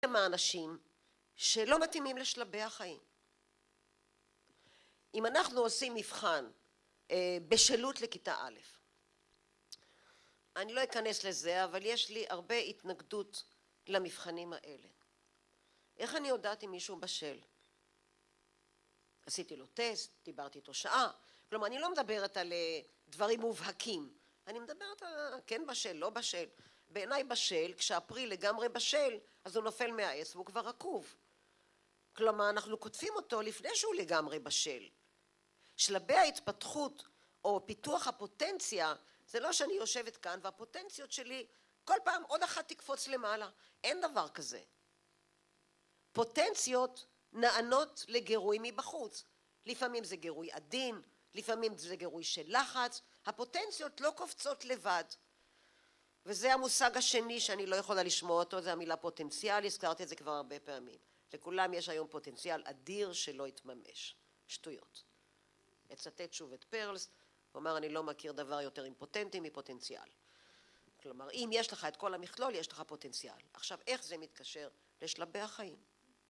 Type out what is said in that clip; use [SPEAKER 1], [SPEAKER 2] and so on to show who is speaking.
[SPEAKER 1] הם האנשים שלא מתאימים לשלבי החיים. אם אנחנו עושים מבחן בשלות לכיתה א', אני לא אכנס לזה, אבל יש לי הרבה התנגדות למבחנים האלה. איך אני יודעת אם מישהו בשל? עשיתי לו טסט, דיברתי איתו שעה, כלומר אני לא מדברת על דברים מובהקים, אני מדברת על כן בשל, לא בשל. בעיניי בשל, כשהפרי לגמרי בשל, אז הוא נופל מהעץ והוא כבר רקוב. כלומר אנחנו כותבים אותו לפני שהוא לגמרי בשל. שלבי ההתפתחות או פיתוח הפוטנציה, זה לא שאני יושבת כאן והפוטנציות שלי כל פעם עוד אחת תקפוץ למעלה, אין דבר כזה. פוטנציות נענות לגירוי מבחוץ, לפעמים זה גירוי עדין, לפעמים זה גירוי של לחץ, הפוטנציות לא קופצות לבד. וזה המושג השני שאני לא יכולה לשמוע אותו, זה המילה פוטנציאל, הזכרתי את זה כבר הרבה פעמים. לכולם יש היום פוטנציאל אדיר שלא יתממש, שטויות. אצטט שוב את פרלס, הוא אמר אני לא מכיר דבר יותר אימפוטנטי מפוטנציאל. כלומר אם יש לך את כל המכלול יש לך פוטנציאל. עכשיו איך זה מתקשר לשלבי החיים?